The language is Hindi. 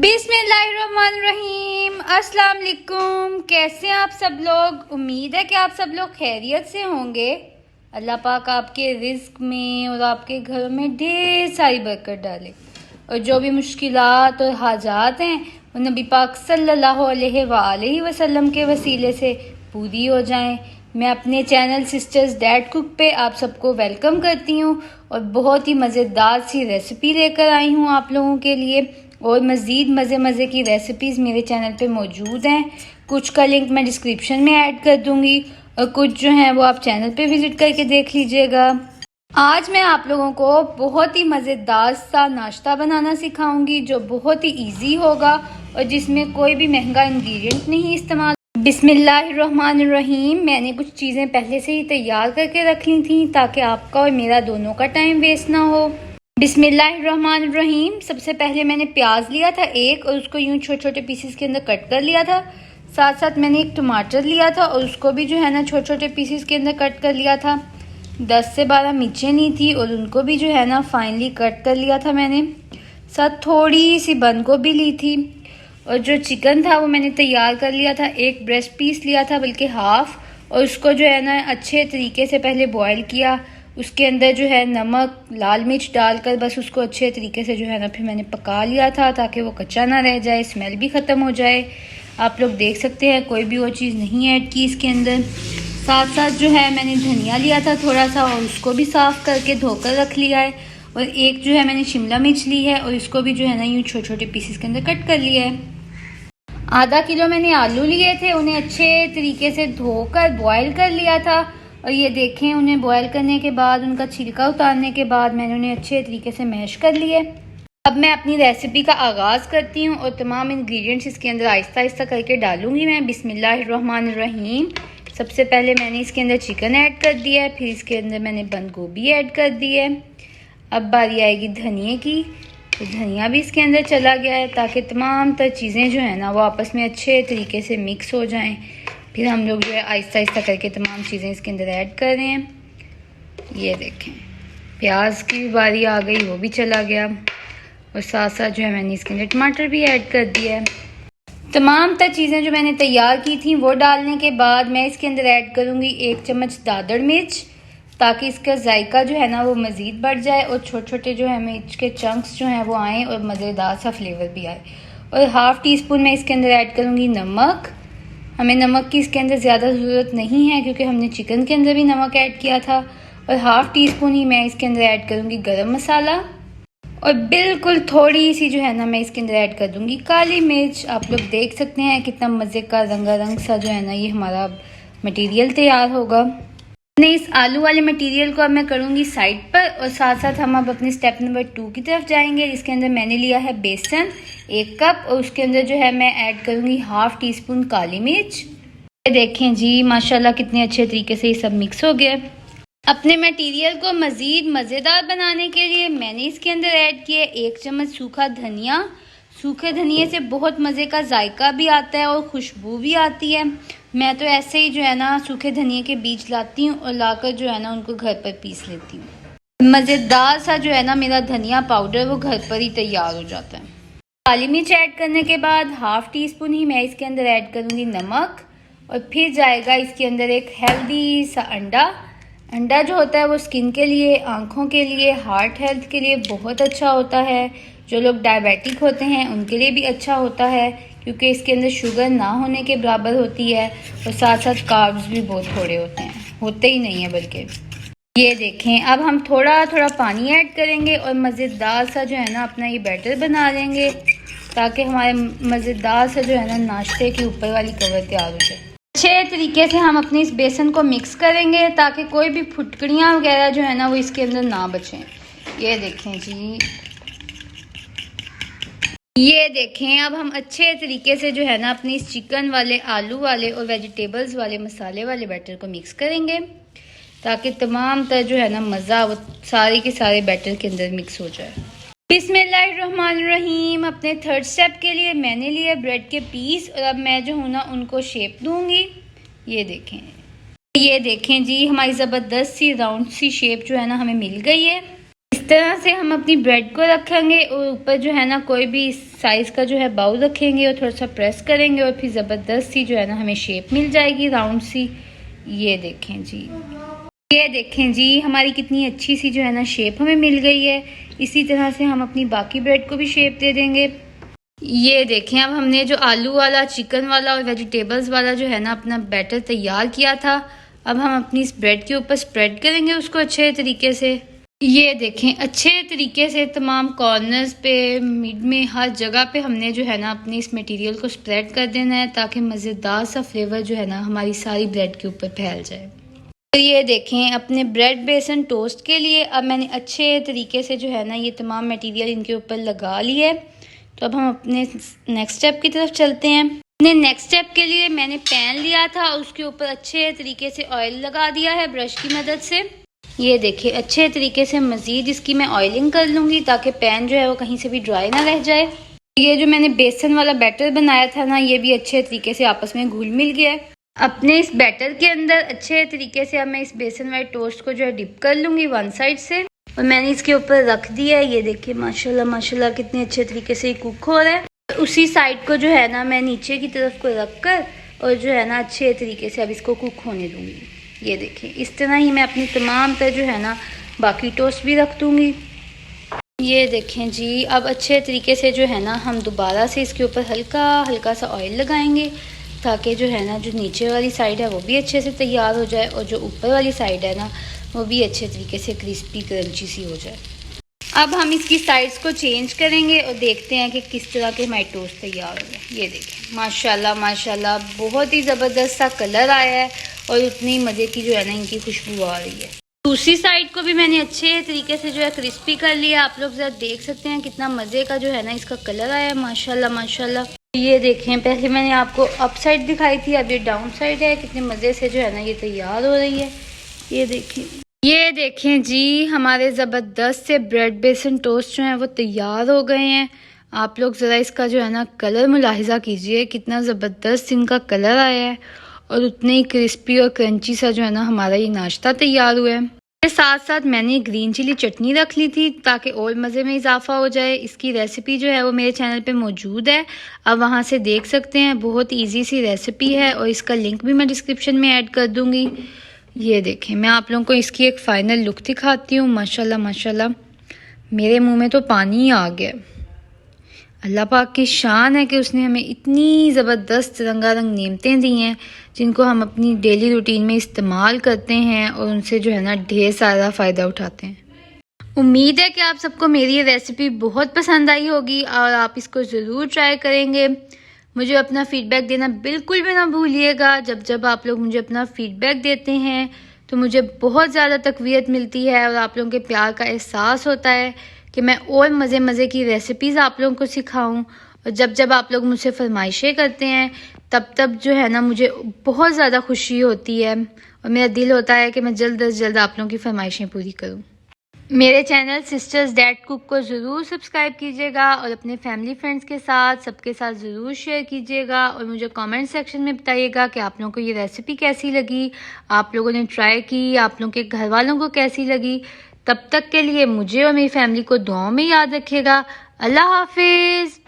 बिस्मिल्लाहिर्रहमानिर्रहीम। अस्सलाम वालेकुम। कैसे हैं आप सब लोग? उम्मीद है कि आप सब लोग खैरियत से होंगे। अल्लाह पाक आपके रिज्क में और आपके घरों में ढेर सारी बरकत डाले और जो भी मुश्किलात और हाजात हैं वो नबी पाक सल्लल्लाहु अलैहि वसल्लम के वसीले से पूरी हो जाएं। मैं अपने चैनल सिस्टर्स डैड कुक पे आप सबको वेलकम करती हूँ और बहुत ही मज़ेदार सी रेसिपी लेकर आई हूँ आप लोगों के लिए। और मज़ीद मज़े की रेसिपीज़ मेरे चैनल पे मौजूद हैं। कुछ का लिंक मैं डिस्क्रिप्शन में ऐड कर दूंगी और कुछ जो हैं वो आप चैनल पे विज़िट करके देख लीजिएगा। आज मैं आप लोगों को बहुत ही मज़ेदार सा नाश्ता बनाना सिखाऊंगी जो बहुत ही इजी होगा और जिसमें कोई भी महंगा इंग्रेडिएंट नहीं इस्तेमाल। बिस्मिल्लाहिर्रहमानिर्रहीम। मैंने कुछ चीज़ें पहले से ही तैयार करके रख ली थी ताकि आपका और मेरा दोनों का टाइम वेस्ट ना हो। बिस्मिल्लाहिर्रहमानिर्रहीम। सबसे पहले मैंने प्याज लिया था एक और उसको यूं छोटे छोटे पीसेस के अंदर कट कर लिया था। साथ साथ मैंने एक टमाटर लिया था और उसको भी जो है ना छोटे छोटे पीसेस के अंदर कट कर लिया था। 10 से 12 मिर्चें ली थी और उनको भी जो है ना फाइनली कट कर लिया था मैंने। साथ थोड़ी सी बंद गोभी ली थी और जो चिकन था वो मैंने तैयार कर लिया था। एक ब्रेस्ट पीस लिया था बल्कि हाफ, और उसको जो है ना अच्छे तरीके से पहले बॉयल किया। उसके अंदर जो है नमक लाल मिर्च डालकर बस उसको अच्छे तरीके से जो है ना फिर मैंने पका लिया था ताकि वो कच्चा ना रह जाए, स्मेल भी ख़त्म हो जाए। आप लोग देख सकते हैं कोई भी और चीज़ नहीं ऐड की इसके अंदर। साथ साथ जो है मैंने धनिया लिया था थोड़ा सा और उसको भी साफ़ करके धोकर रख लिया है। और एक जो है मैंने शिमला मिर्च ली है और इसको भी जो है ना यूँ छोटे छोटे पीसेस के अंदर कट कर लिया है। आधा किलो मैंने आलू लिए थे, उन्हें अच्छे तरीके से धोकर बॉयल कर लिया था। और ये देखें उन्हें बॉयल करने के बाद उनका छिलका उतारने के बाद मैंने उन्हें अच्छे तरीके से मैश कर लिए। अब मैं अपनी रेसिपी का आगाज़ करती हूँ और तमाम इंग्रेडिएंट्स इसके अंदर आहिस्ता आहिस्ता करके डालूंगी मैं। बिस्मिल्लाहिर्रहमानिर्रहीम। सबसे पहले मैंने इसके अंदर चिकन ऐड कर दिया है, फिर इसके अंदर मैंने बंद गोभी ऐड कर दी है। अब बारी आएगी धनिए की, तो धनिया भी इसके अंदर चला गया है ताकि तमाम तर चीज़ें जो है ना वो आपस में अच्छे तरीके से मिक्स हो जाएं। फिर हम लोग जो है आहिस्ता आहिस्ता करके तमाम चीज़ें इसके अंदर ऐड कर रहे हैं। ये देखें प्याज की भी बारी आ गई, वो भी चला गया। और साथ साथ जो है मैंने इसके अंदर टमाटर भी ऐड कर दिया है। तमाम तर चीज़ें जो मैंने तैयार की थी वो डालने के बाद मैं इसके अंदर ऐड करूँगी 1 चम्मच दादड़ मिर्च ताकि इसका जायका जो है ना वो मज़ीद बढ़ जाए और छोटे छोटे जो है मिर्च के चंक्स जो हैं वो आएँ और मज़ेदार सा फ्लेवर भी आए। और हाफ़ टी स्पून मैं इसके अंदर ऐड करूँगी नमक। हमें नमक की इसके अंदर ज़्यादा ज़रूरत नहीं है क्योंकि हमने चिकन के अंदर भी नमक ऐड किया था। और हाफ़ टी स्पून ही मैं इसके अंदर ऐड करूँगी गरम मसाला और बिल्कुल थोड़ी सी जो है ना मैं इसके अंदर ऐड कर दूँगी काली मिर्च। आप लोग देख सकते हैं कितना मज़े का रंगारंग सा जो है ना ये हमारा मटेरियल तैयार होगा। इस आलू वाले मटेरियल को अब मैं करूँगी साइड पर और साथ साथ हम अब अपने स्टेप नंबर 2 की तरफ जाएंगे जिसके अंदर मैंने लिया है बेसन 1 कप और उसके अंदर जो है मैं ऐड करूँगी हाफ़ टी स्पून काली मिर्च। ये देखें जी माशाल्लाह कितने अच्छे तरीके से ये सब मिक्स हो गया। अपने मटेरियल को मज़ीद मज़ेदार बनाने के लिए मैंने इसके अंदर ऐड किया 1 चम्मच सूखा धनिया। सूखे धनिए से बहुत मज़े का जायका भी आता है और खुशबू भी आती है। मैं तो ऐसे ही जो है ना सूखे धनिए के बीज लाती हूँ और लाकर जो है ना उनको घर पर पीस लेती हूँ। मज़ेदार सा जो है ना मेरा धनिया पाउडर वो घर पर ही तैयार हो जाता है। काली मिर्च ऐड करने के बाद हाफ़ टी स्पून ही मैं इसके अंदर ऐड करूँगी नमक और फिर जाएगा इसके अंदर एक हेल्दी सा अंडा। अंडा जो होता है वो स्किन के लिए, आँखों के लिए, हार्ट हेल्थ के लिए बहुत अच्छा होता है। जो लोग डायबिटिक होते हैं उनके लिए भी अच्छा होता है क्योंकि इसके अंदर शुगर ना होने के बराबर होती है और साथ साथ कार्ब्स भी बहुत थोड़े होते हैं, होते ही नहीं है बल्कि। ये देखें अब हम थोड़ा थोड़ा पानी ऐड करेंगे और मज़ेदार सा जो है ना अपना ये बैटर बना लेंगे ताकि हमारे मज़ेदार सा जो है ना नाश्ते के ऊपर वाली कवर तैयार हो जाए। अच्छे तरीके से हम अपने इस बेसन को मिक्स करेंगे ताकि कोई भी फुटकड़ियाँ वगैरह जो है ना वो इसके अंदर ना बचें। ये देखें जी, ये देखें अब हम अच्छे तरीके से जो है ना अपनी इस चिकन वाले, आलू वाले और वेजिटेबल्स वाले मसाले वाले बैटर को मिक्स करेंगे ताकि तमाम तरह जो है ना मज़ा वो सारे के सारे बैटर के अंदर मिक्स हो जाए। बिस्मिल्लाहिर्रहमानिर्रहीम। अपने थर्ड स्टेप के लिए मैंने लिए ब्रेड के पीस और अब मैं जो हूँ ना उनको शेप दूंगी। ये देखें जी हमारी ज़बरदस्त सी राउंड सी शेप जो है ना हमें मिल गई है। इस तरह से हम अपनी ब्रेड को रखेंगे और ऊपर जो है ना कोई भी साइज़ का जो है बाउल रखेंगे और थोड़ा सा प्रेस करेंगे और फिर ज़बरदस्त सी जो है ना हमें शेप मिल जाएगी राउंड सी। ये देखें जी, ये देखें जी हमारी कितनी अच्छी सी जो है ना शेप हमें मिल गई है। इसी तरह से हम अपनी बाकी ब्रेड को भी शेप दे देंगे। ये देखें अब हमने जो आलू वाला, चिकन वाला और वेजिटेबल्स वाला जो है ना अपना बैटर तैयार किया था, अब हम अपनी इस ब्रेड के ऊपर स्प्रेड करेंगे उसको अच्छे तरीके से। ये देखें अच्छे तरीके से तमाम कॉर्नर्स पे, मिड में, हर जगह पे हमने जो है ना अपने इस मटेरियल को स्प्रेड कर देना है ताकि मज़ेदार सा फ्लेवर जो है ना हमारी सारी ब्रेड के ऊपर फैल जाए। तो ये देखें अपने ब्रेड बेसन टोस्ट के लिए अब मैंने अच्छे तरीके से जो है ना ये तमाम मटेरियल इनके ऊपर लगा लिया है। तो अब हम अपने नेक्स्ट स्टेप की तरफ चलते हैं। अपने नेक्स्ट स्टेप के लिए मैंने पैन लिया था, उसके ऊपर अच्छे तरीके से ऑयल लगा दिया है ब्रश की मदद से। ये देखिए अच्छे तरीके से मज़ीद इसकी मैं ऑयलिंग कर लूँगी ताकि पैन जो है वो कहीं से भी ड्राई ना रह जाए। ये जो मैंने बेसन वाला बैटर बनाया था ना, ये भी अच्छे तरीके से आपस में घुल मिल गया है। अपने इस बैटर के अंदर अच्छे तरीके से अब मैं इस बेसन वाले टोस्ट को जो है डिप कर लूँगी वन साइड से, और मैंने इसके ऊपर रख दिया है। ये देखिए माशाल्लाह माशाल्लाह कितने अच्छे तरीके से कुक हो रहा है। उसी साइड को जो है ना मैं नीचे की तरफ को रख कर और जो है ना अच्छे तरीके से अब इसको कुक होने दूंगी। ये देखिए इस तरह ही मैं अपनी तमाम पर जो है ना बाकी टोस्ट भी रख दूंगी। ये देखें जी अब अच्छे तरीके से जो है ना हम दोबारा से इसके ऊपर हल्का हल्का सा ऑयल लगाएंगे ताकि जो है ना जो नीचे वाली साइड है वो भी अच्छे से तैयार हो जाए और जो ऊपर वाली साइड है ना वो भी अच्छे तरीके से क्रिस्पी क्रंची सी हो जाए। अब हम इसकी साइड्स को चेंज करेंगे और देखते हैं कि किस तरह के हमारे टोस्ट तैयार हो गए। ये देखें माशाल्लाह माशाल्लाह बहुत ही ज़बरदस्त सा कलर आया है और उतनी मज़े की जो है ना इनकी खुशबू आ रही है। दूसरी साइड को भी मैंने अच्छे तरीके से जो है क्रिस्पी कर लिया। आप लोग ज़रा देख सकते हैं कितना मज़े का जो है ना इसका कलर आया है माशाल्लाह माशाल्लाह। ये देखें पहले मैंने आपको अप साइड दिखाई थी, अब ये डाउन साइड है। कितने मज़े से जो है ना ये तैयार हो रही है। ये देखें जी हमारे ज़बरदस्त से ब्रेड बेसन टोस्ट जो हैं वो तैयार हो गए हैं। आप लोग ज़रा इसका जो है ना कलर मुलाहिज़ा कीजिए, कितना ज़बरदस्त इनका कलर आया है और उतने ही क्रिस्पी और क्रंची सा जो है ना हमारा ये नाश्ता तैयार हुआ है। इसके साथ साथ मैंने ग्रीन चिली चटनी रख ली थी ताकि और मज़े में इजाफा हो जाए। इसकी रेसिपी जो है वो मेरे चैनल पे मौजूद है, आप वहाँ से देख सकते हैं। बहुत ईजी सी रेसिपी है और इसका लिंक भी मैं डिस्क्रिप्शन में ऐड कर दूँगी। ये देखें मैं आप लोगों को इसकी एक फ़ाइनल लुक दिखाती हूँ। माशाल्लाह माशाल्लाह मेरे मुंह में तो पानी ही आ गया। अल्लाह पाक की शान है कि उसने हमें इतनी ज़बरदस्त रंगारंग नेमतें दी हैं जिनको हम अपनी डेली रूटीन में इस्तेमाल करते हैं और उनसे जो है ना ढेर सारा फ़ायदा उठाते हैं। उम्मीद है कि आप सबको मेरी ये रेसिपी बहुत पसंद आई होगी और आप इसको ज़रूर ट्राई करेंगे। मुझे अपना फ़ीडबैक देना बिल्कुल भी ना भूलिएगा। जब आप लोग मुझे अपना फ़ीडबैक देते हैं तो मुझे बहुत ज़्यादा तक़वियत मिलती है और आप लोगों के प्यार का एहसास होता है कि मैं और मज़े की रेसिपीज़ आप लोगों को सिखाऊं। और जब आप लोग मुझसे फरमाइशें करते हैं तब जो है ना मुझे बहुत ज़्यादा खुशी होती है और मेरा दिल होता है कि मैं जल्द अज जल्द आप लोगों की फरमाइशें पूरी करूँ। मेरे चैनल सिस्टर्स डैड कुक को ज़रूर सब्सक्राइब कीजिएगा और अपने फैमिली फ्रेंड्स के साथ सबके साथ ज़रूर शेयर कीजिएगा और मुझे कमेंट सेक्शन में बताइएगा कि आप लोगों को ये रेसिपी कैसी लगी, आप लोगों ने ट्राई की, आप लोगों के घर वालों को कैसी लगी। तब तक के लिए मुझे और मेरी फैमिली को दुआओं में याद रखिएगा। अल्लाह हाफिज़।